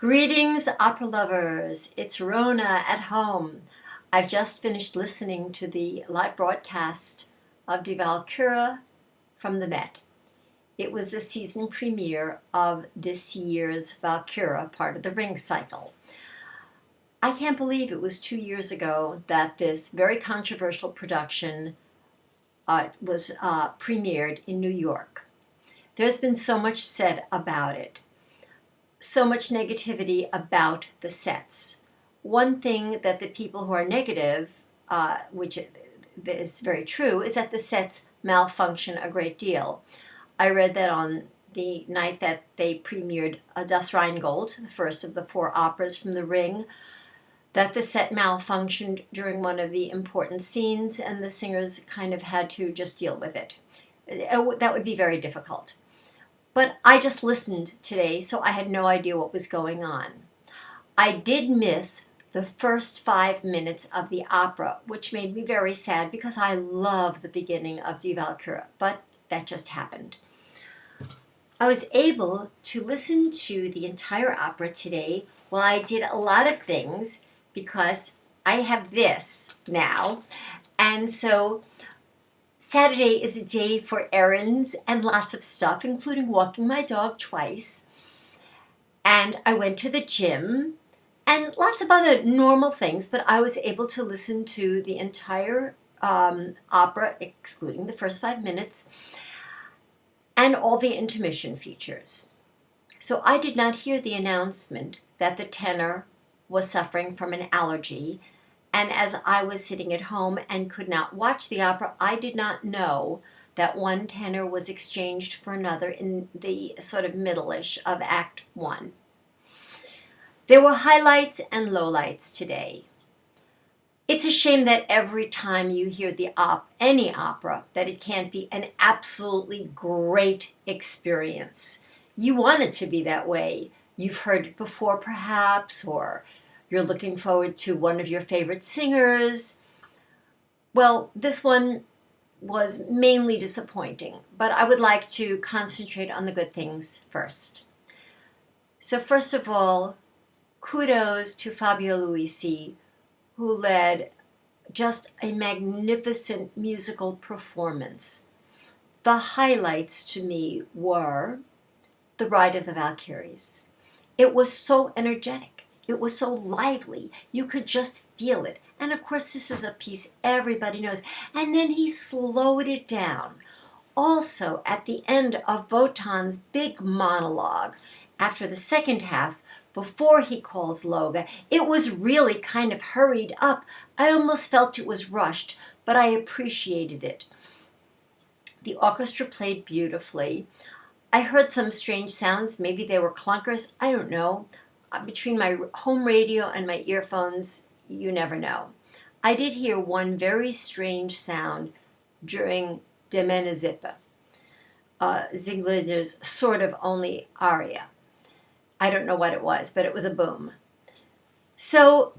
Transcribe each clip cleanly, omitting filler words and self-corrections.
Greetings, opera lovers. It's Rona at home. I've just finished listening to the live broadcast of Die Valkyrie from the Met. It was the season premiere of this year's Valkyrie, part of the Ring cycle. I can't believe it was 2 years ago that this very controversial production was premiered in New York. There's been so much said about it. So much negativity about the sets. One thing that the people who are negative, which is very true, is that the sets malfunction a great deal. I read that on the night that they premiered Das Rheingold, the first of the 4 operas from the Ring, that the set malfunctioned during one of the important scenes and the singers kind of had to just deal with it. That would be very difficult. But I just listened today, so I had no idea what was going on. I did miss the first 5 minutes of the opera, which made me very sad because I love the beginning of Die Valkyrie, but that just happened. I was able to listen to the entire opera today while I did a lot of things because I have this now, and so Saturday is a day for errands and lots of stuff, including walking my dog twice. And I went to the gym and lots of other normal things, but I was able to listen to the entire opera, excluding the first 5 minutes, and all the intermission features. So I did not hear the announcement that the tenor was suffering from an allergy. And as I was sitting at home and could not watch the opera, I did not know that one tenor was exchanged for another in the sort of middle-ish of Act 1. There were highlights and lowlights today. It's a shame that every time you hear any opera, that it can't be an absolutely great experience. You want it to be that way. You've heard it before, perhaps, or you're looking forward to one of your favorite singers. Well, this one was mainly disappointing, but I would like to concentrate on the good things first. So first of all, kudos to Fabio Luisi, who led just a magnificent musical performance. The highlights to me were The Ride of the Valkyries. It was so energetic. It was so lively. You could just feel it. And of course, this is a piece everybody knows. And then he slowed it down. Also, at the end of Votan's big monologue, after the second half, before he calls Loga, it was really kind of hurried up. I almost felt it was rushed, but I appreciated it. The orchestra played beautifully. I heard some strange sounds. Maybe they were clunkers. I don't know. Between my home radio and my earphones, you never know. I did hear one very strange sound during De Menezippe, Ziegler's sort of only aria. I don't know what it was, but it was a boom. So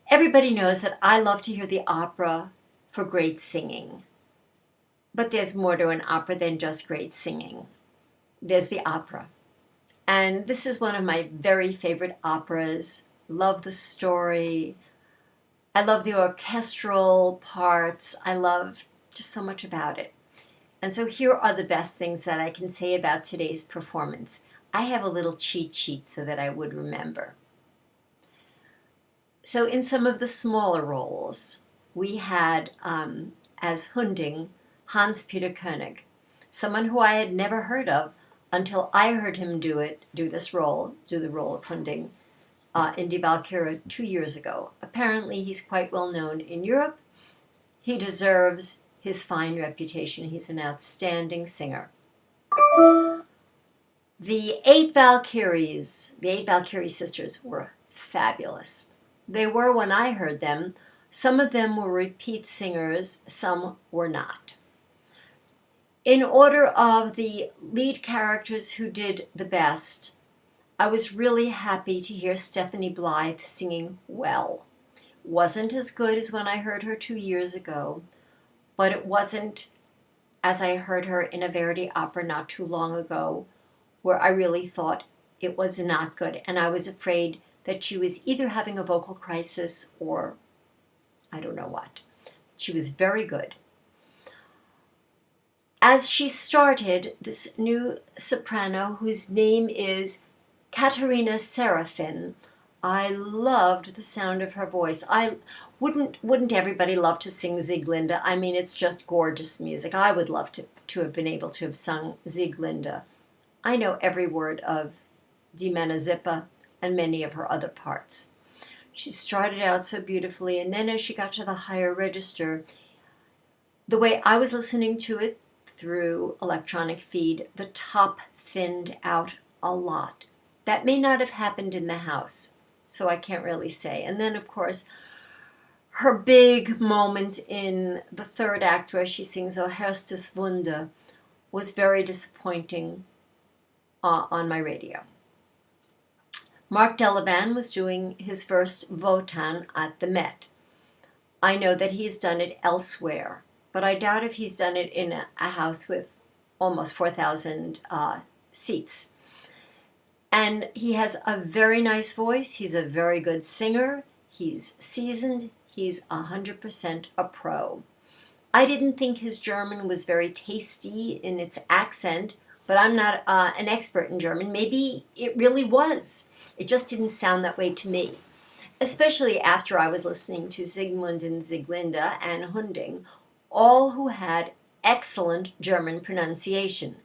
everybody knows that I love to hear the opera for great singing. But there's more to an opera than just great singing. There's the opera. And this is one of my very favorite operas. Love the story. I love the orchestral parts. I love just so much about it. And so here are the best things that I can say about today's performance. I have a little cheat sheet so that I would remember. So in some of the smaller roles, we had, as Hunding, Hans-Peter Koenig, someone who I had never heard of until I heard him do the role of Hunding in Die Valkyrie 2 years ago. Apparently, he's quite well known in Europe. He deserves his fine reputation. He's an outstanding singer. The 8 Valkyrie sisters were fabulous. They were when I heard them. Some of them were repeat singers, some were not. In order of the lead characters who did the best, I was really happy to hear Stephanie Blythe singing well. Wasn't as good as when I heard her 2 years ago, but it wasn't as I heard her in a Verdi opera not too long ago, where I really thought it was not good. And I was afraid that she was either having a vocal crisis or I don't know what. She was very good. As she started, this new soprano, whose name is Katerina Serafin, I loved the sound of her voice. Wouldn't everybody love to sing Sieglinde? I mean, it's just gorgeous music. I would love to have been able to have sung Sieglinde. I know every word of Die Männersippe and many of her other parts. She started out so beautifully, and then as she got to the higher register, the way I was listening to it through electronic feed, the top thinned out a lot. That may not have happened in the house, so I can't really say. And then, of course, her big moment in the third act where she sings O Herstes Wunder was very disappointing on my radio. Mark Delavan was doing his first Votan at the Met. I know that he's done it elsewhere, but I doubt if he's done it in a house with almost 4,000 seats. And he has a very nice voice. He's a very good singer. He's seasoned. He's 100% a pro. I didn't think his German was very tasty in its accent, but I'm not an expert in German. Maybe it really was. It just didn't sound that way to me, especially after I was listening to Siegmund and Sieglinde and Hunding, all who had excellent German pronunciation.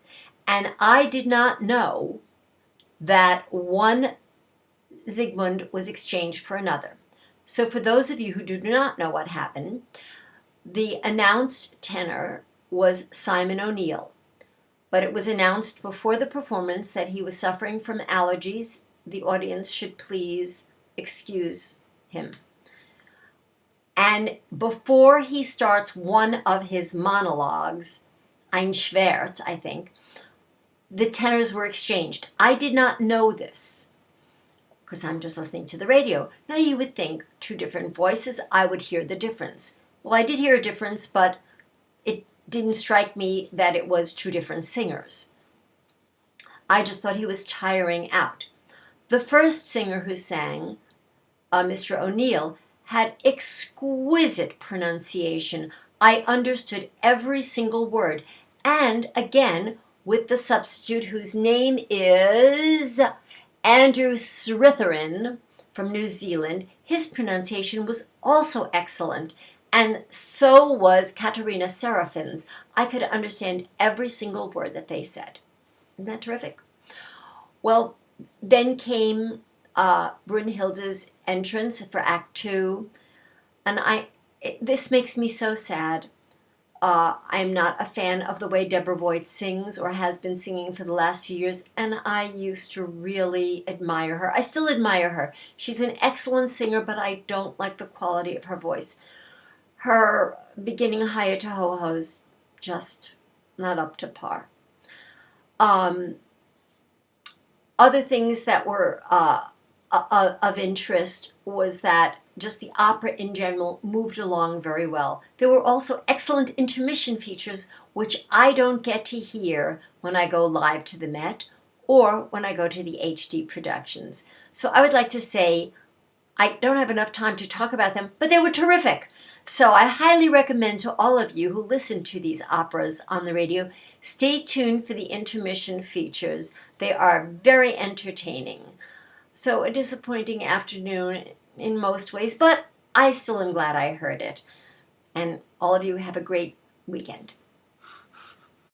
And I did not know that one Siegmund was exchanged for another. So for those of you who do not know what happened, the announced tenor was Simon O'Neill, but it was announced before the performance that he was suffering from allergies. The audience should please excuse him. And before he starts one of his monologues, Ein Schwert, I think, the tenors were exchanged. I did not know this because I'm just listening to the radio. Now you would think two different voices, I would hear the difference. Well, I did hear a difference, but it didn't strike me that it was two different singers. I just thought he was tiring out. The first singer who sang, Mr. O'Neill, had exquisite pronunciation. I understood every single word. And again, with the substitute whose name is Andrew Sritherin from New Zealand, his pronunciation was also excellent. And so was Katerina Serafin's. I could understand every single word that they said. Isn't that terrific? Well, then came Brunhilde's entrance for Act 2, and this makes me so sad. I'm not a fan of the way Deborah Voigt sings or has been singing for the last few years, and I used to really admire her. I still admire her. She's an excellent singer, but I don't like the quality of her voice. Her beginning Hi-to-Ho-Ho's just not up to par. Other things that were of interest was that just the opera in general moved along very well. There were also excellent intermission features, which I don't get to hear when I go live to the Met or when I go to the HD productions. So I would like to say I don't have enough time to talk about them, but they were terrific. So I highly recommend to all of you who listen to these operas on the radio, stay tuned for the intermission features. They are very entertaining. So a disappointing afternoon in most ways, but I still am glad I heard it. And all of you have a great weekend.